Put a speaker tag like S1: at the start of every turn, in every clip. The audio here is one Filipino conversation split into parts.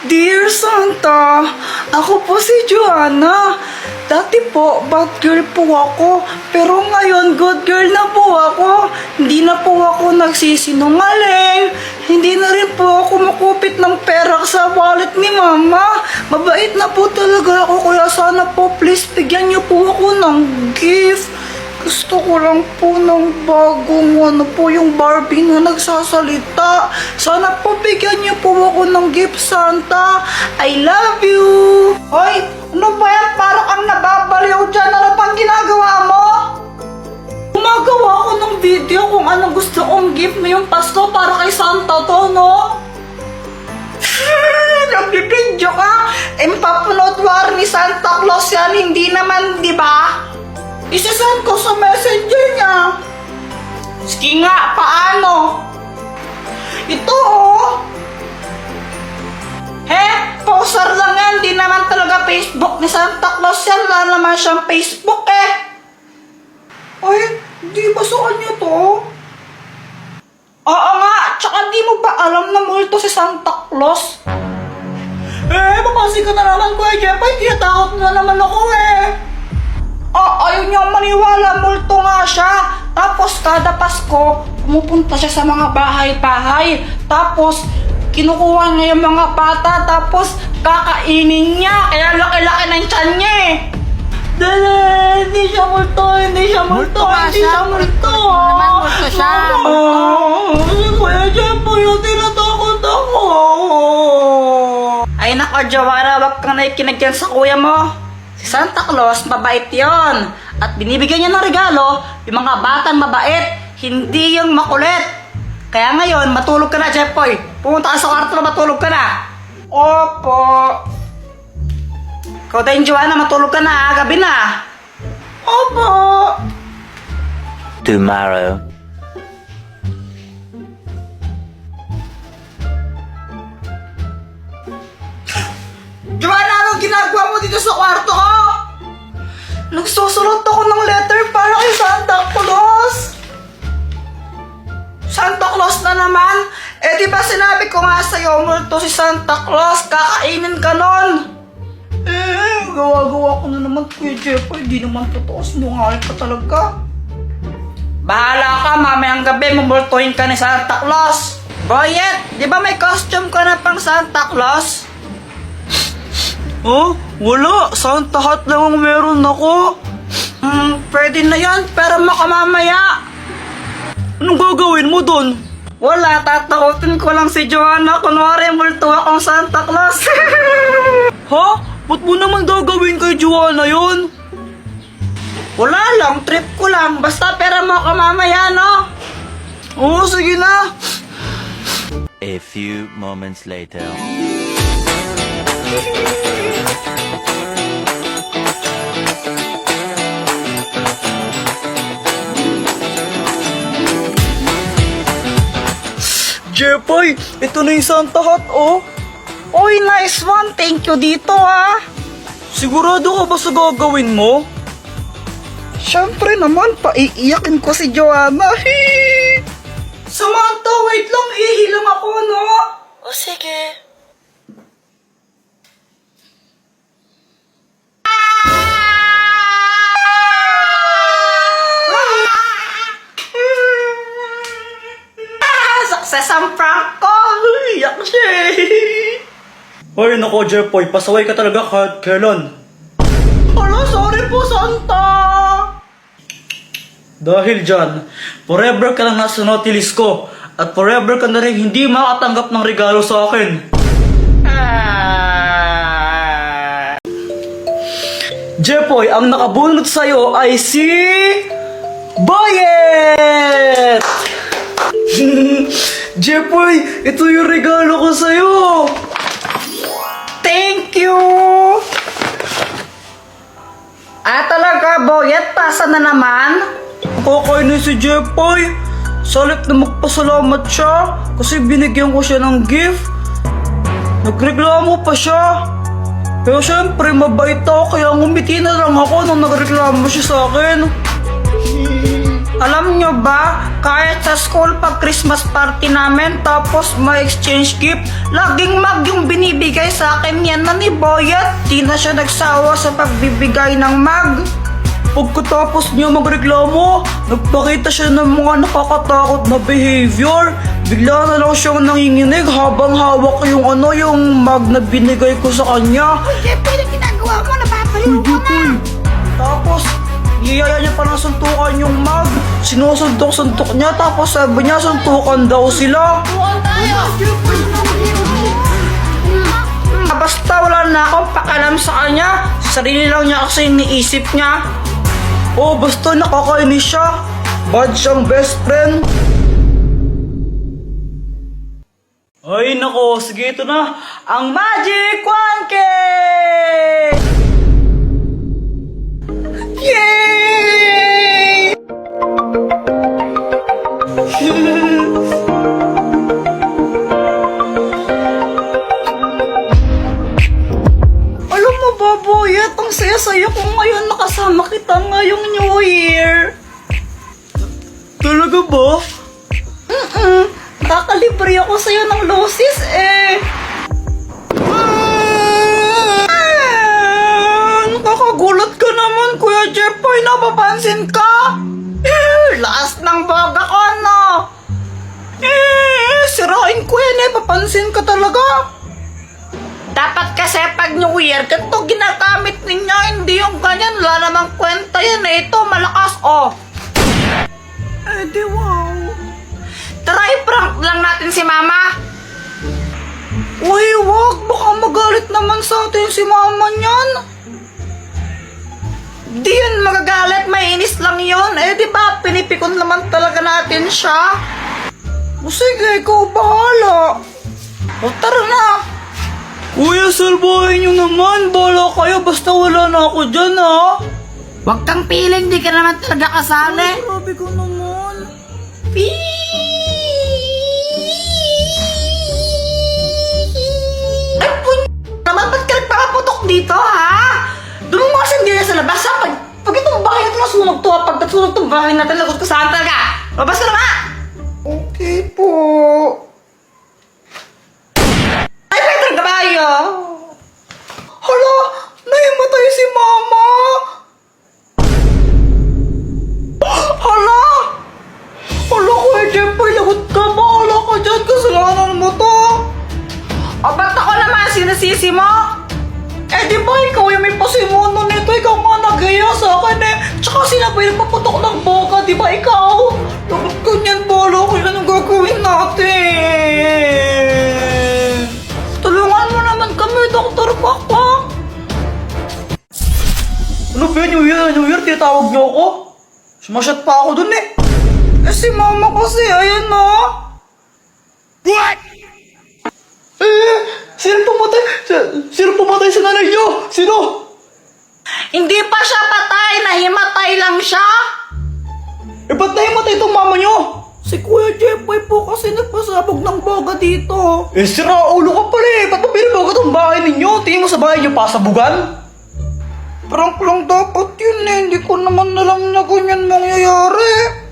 S1: Dear Santa, ako po si Joanna. Dati po, bad girl po ako. Pero ngayon, good girl na po ako. Hindi na po ako nagsisinungaling. Hindi na rin po ako makupit ng pera sa wallet ni Mama. Mabait na po talaga ako. Kaya sana po, please, bigyan niyo po ako ng gift. Gusto ko lang po ng bagong yung Barbie na nagsasalita. Sana po bigyan niyo po ako ng gift, Santa. I love you! Hoy! Ano ba yan? Parang ang nababaliw dyan. Ano pang ginagawa mo? Gumagawa ako ng video kung anong gusto kong gift ngayong Pasko para kay Santa to, no? Nagbibidyo ka? Papanood war ni Santa Claus yan. Hindi naman, di ba? Isasend ko sa messenger niya. Sige nga, paano? Ito oh. Poster lang yan. Di naman talaga Facebook ni Santa Claus yan. Wala naman siyang Facebook eh. Ay, di ba sa kanya to? Oo nga, tsaka di mo ba alam na multo si Santa Claus? Mamasi ka na naman, Kuya Jepay. Tinatakot na naman ako eh. Ayaw niya maniwala, multo nga siya. Tapos kada Pasko, pumupunta siya sa mga bahay-bahay. Tapos, kinukuha niya yung mga bata. Tapos, kakainin niya. Kaya laki-laki ng tiyan niya eh. Dala, hindi siya multo, hindi siya multo, hindi siya multo.
S2: Naman multo siya.
S1: Kuya Jepay, tinatakot ako. Ay nako, Joanna, wag kang nakikinig yan sa kuya mo. Si Santa Claus, mabait yon. At binibigyan niya ng regalo, yung mga batang mabait, hindi yung makulit. Kaya ngayon, matulog ka na, Jeffoy. Pumunta ka sa kwarto na matulog ka na. Opo. Ikaw din, Joanna, matulog ka na, gabi na. Opo.
S3: Tomorrow.
S1: Joanna, anong ginagawa mo dito sa kwarto ko? Nagsusulat ako ng letter para kay Santa Claus. Santa Claus na naman? Di ba sinabi ko nga sa'yo, multo si Santa Claus, kakainin ka nun. Gawa-gawa ko na naman, Kuya Jeffoy, di naman totoo, sinungaling ka talaga. Bahala ka, mamayang gabi, mumultuhin ka ni Santa Claus. Boyet, di ba may costume ka na pang Santa Claus? Oh, wala. Santa hat lang ang meron ako. Pwede na yan, pero makamamaya. Anong gagawin mo dun? Wala, tatakutin ko lang si Joanna. Kunwari, multo akong Santa Claus. Ha? Ba't mo naman gagawin kay Joanna yun? Wala lang, trip ko lang. Basta pera makamamaya, no? Oo, sige na.
S3: A few moments later.
S1: Jeffoy, ito na yung Santa hat, oh. Oy, nice one. Thank you dito, ah. Sigurado ka ba sa gagawin mo? Siyempre naman, paiiyakin ko si Joanna. Samantha, wait lang. Ihilang ako, no? O, sige. Success ang prank ko! Iyak siya eh! Ay, nako Jeffoy, pasaway ka talaga kahit kailan. Hala, sorry po, Santa! Dahil dyan, forever ka lang nasa notice ko at forever ka na rin hindi makatanggap ng regalo sa akin. Jeffoy, ang nakabunot sa'yo ay si... Boyet! Jeffoy, ito yung regalo ko sa'yo! Thank you! Talaga, Boyet? Pasa na naman? Kakainin si Jeffoy. Salit na magpasalamat siya kasi binigyan ko siya ng gift. Nagreklamo pa siya. Pero syempre, mabait ako kaya ngumiti na lang ako nung nagreklamo siya sa akin. Alam nyo ba, kahit sa school pag Christmas party namin tapos may exchange gift, laging mag yung binibigay sa akin yan na ni Boyet. Di na siya nagsawa sa pagbibigay ng mag. Pagkatapos niya magreklamo, nagpakita siya ng mga nakakatakot na behavior. Bigla na lang siyang nanginginig habang hawak yung mag na binigay ko sa kanya.
S2: Jeffrey, ano ginagawa mo? Napapaliw ko na.
S1: Tapos, niyaya niya pa ng suntukan yung mag. Sinusuntok-suntok niya, tapos sabi niya suntukan daw sila.
S2: Tuwan tayo.
S1: Basta wala na akong pakialam sa kanya. Sarili lang niya kasi iniisip niya. Oh, basta nakakainis siya. Bad siyang best friend. Ay nako, sige ito na. Ang Magic 1K! Yay! Alam mo ba, Boyet, ang saya-saya ko ngayon nakasama kita ngayong New Year. Talaga ba? Kakalibre ako sa'yo ng loses eh. Nakakagulat ka naman, Kuya Jeffoy, napapansin ka? Lakas ng baga ko, no? Sirain ko yan eh, papansin ka talaga. Dapat kasi pag New Year, ganito ginagamit ninyo, hindi yung ganyan, wala namang kwenta yan eh. Ito, malakas, oh. Eh, di wow. Try prank lang natin si Mama. Uy, wag. Baka magalit naman sa atin si Mama niyan. Di yun magagalit. Mainis lang yun. Eh, di ba? Pinipikon naman talaga natin siya. O sige, ikaw bahala. O tara na. Kuya, salbahin nyo naman. Bahala kayo. Basta wala na ako dyan, ha?
S2: Huwag kang piling, di ka naman talaga kasali.
S1: Grabe ko naman. Ay, naman, ba't ka nagpapaputok dito, ha? Doon mo kasi hindi na sa labas, ha? Pag itong bahay natin nasunog to, ha? Pag nasunog itong bahay natin, lagot ka saan talaga? Labas ka na, ha? Okay po. Ay, Pedro Caballo! Hala, nahimatay si Mama! Hala! Hala, Kuya Jeffoy, lagot ka. Bahala ka dyan. Kasalanan mo to. O, ba't ako naman sinasisi mo? Eh, di ba ikaw yung may pasimuno nito? Ikaw nga nagaya sa akin eh. Tsaka sinabay paputok ng boka, di ba ikaw? Lagot ka niyan, bahala ko. Anong gagawin natin? Tulungan mo naman kami, Dr. Kwak-Kwak. Ano ba yun? New Year, tinatawag niyo ako? Sumasyat pa ako dun eh. Eh si Mama kasi, ayan na. What? Eh, sino pumatay sa nanay niyo? Sino? Hindi pa siya patay, nahimatay lang siya. Eh, ba't nahimatay itong mama niyo? Si Kuya Jeffoy po kasi nagpasabog ng boga dito. Eh, sira ulo ka pala eh. Ba't mo binaboga itong bahay ninyo? Tingin mo sa bahay niyo pasabugan? Prank lang dapat yun eh. Hindi ko naman alam na ganyan mangyayari.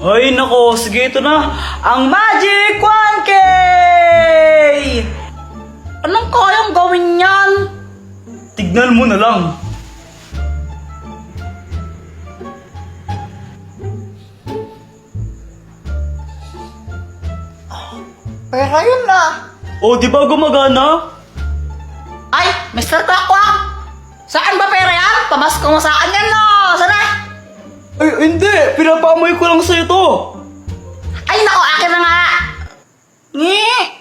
S1: Ay nako, sige ito na. Ang Magic 1K! Anong kayang gawin yan? Tignan mo na lang. Pera yun na. Oh, di ba gumagana? Ay, Mr. Kwak-Kwak! Saan ba pera yan? Pamasko mo sa akin yan, no? Sana? Ay, hindi. Pinapamoy ko lang sa'yo to. Ay, nako, akin na nga. Ngi!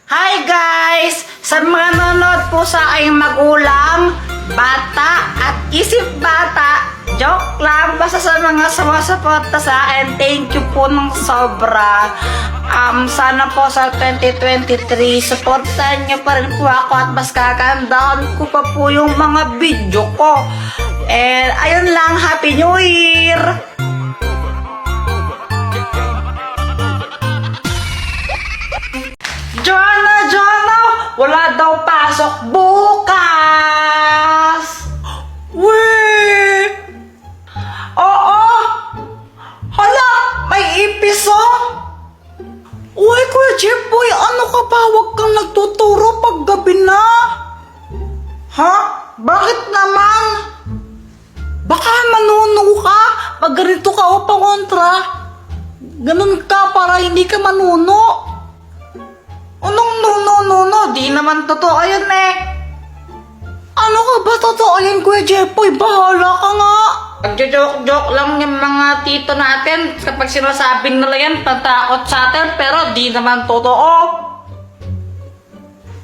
S1: Hi, guys! Sa mga nanonood po sa aking magulang, bata at isip bata, joke lang. Basta sa mga sumasuporta sa akin, thank you po ng sobra. Sana po sa 2023, supportan niyo pa rin po ako at mas kagandahan ko pa po yung mga video ko. And ayun lang, Happy New Year! Joanna! Wala daw pasok bukas! Weh! Oo! Hala! May ipiso? Uy, Kuya Jeffoy, ano ka ba? Huwag kang nagtuturo pag gabi na. naman totoo yun eh. Ano ka ba totoo yan, Kuya Jepoy? Bahala ka nga. Nagjo-joke-joke lang yung mga tito natin kapag sinasabing nila yan, patakot sa atin, pero di naman totoo.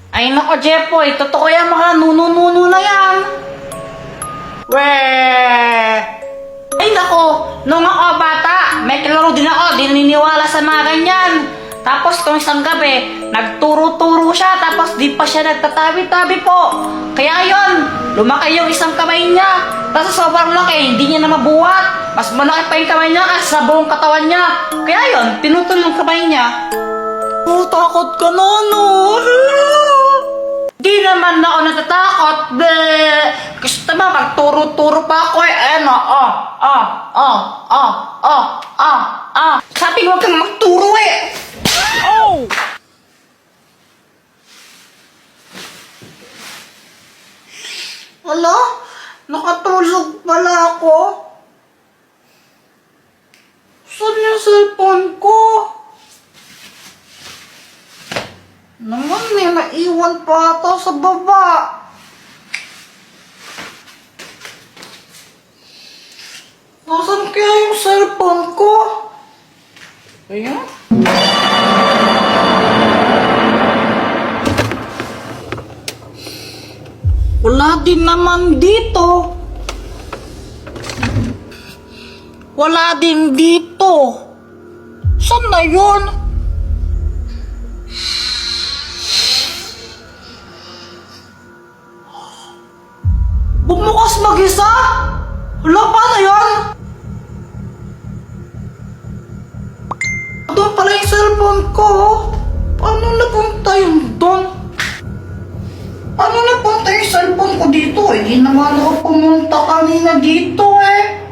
S1: Ay nako, Jepoy, totoo yan, mga nuno-nuno na yan. Weh! Ay nako, nung ako bata, may kalaro din ako, di naniniwala sa mga ganyan. Tapos kung isang gabi, nagturo-turo siya, tapos di pa siya nagtatabi-tabi po. Kaya yon, lumaki yung isang kamay niya. Tapos sobrang laki, hindi niya na mabuhat. Mas malaki pa yung kamay niya kasi sa buong katawan niya. Kaya yon, pinutol yung kamay niya. Oh, takot ka na, no? Di naman ako natatakot, bleh. Gusto mo, magturo-turo pa ako eh. Ano, Sabi ko, huwag kang magturo eh. Oh! Hala? Nakatulog pala ako. Saan yung cellphone ko? Naman may naiwan pa ata sa baba. Nasaan kaya yung cellphone ko? Ayan. Wala din naman dito. Wala din dito. Saan na yun? Bumukas mag-isa? Wala pa na yun? Doon pala yung cellphone ko. Paano napunta yung doon? Paano napunta yung cellphone ko dito? Hindi naman ako pumunta kanina dito eh.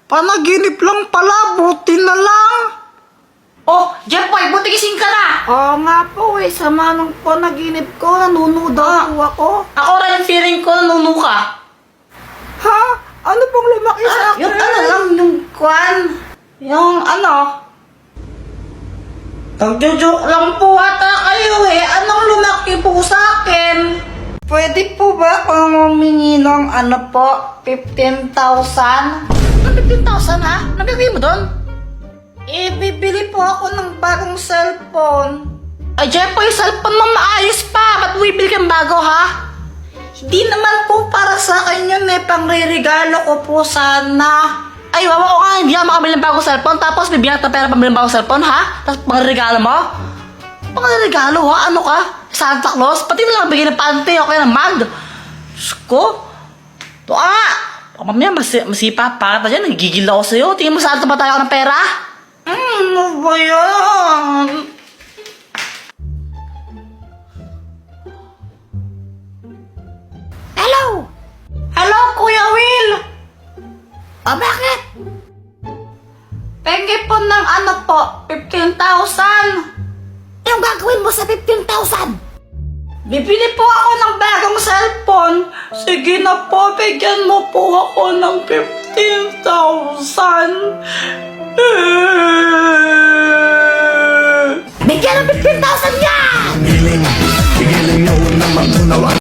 S1: Panaginip lang pala, buti na lang. Oh, Jepoy, buti gising ka na. Oo nga po eh, sama ng panaginip ko, nanuno daw po ako. Ako rin feeling ko, nanuno ka. Ha? Ano pong lumaki sa akin? Yung ano lang, yung kwan. Yung ano? Nagjo-joke lang po ata kayo eh. Anong lumaki po sa akin? Pwede po ba kung humingi ng ano po, 15,000? 15,000 ha? Nagagawin mo doon? Eh, bibili po ako ng bagong cellphone. Ay, Jepoy, cellphone mo maayos pa. Ba't bibili kang bago, ha? Hindi naman po para sa akin yun eh. Pangre-regalo ko po sana. Ay, wawa ko nga. Hindi ako makabili ng bagong cellphone. Tapos, bibigyan ka ng pera pambili ng bagong cellphone, ha? Tapos, pangre-regalo mo? Pangre-regalo, ha? Ano ka? Santa Claus? Pati mo lang bigyan ng pante o kaya ng mag. Diyos ko. Ito mamaya masipa pa ka dyan, nagigil ako sa'yo. Tingin mo saan ba tayo ng pera? Ano ba yan? Hello? Hello, Kuya Will? Bakit? Pengi po ng ano po, 15,000. Anong gagawin mo sa 15,000? Bibili po ako ng bagong cellphone. Sige na po, bigyan mo po ako ng 15,000. Bigyan ng 15,000 yan!
S4: Hiling mo na magunawa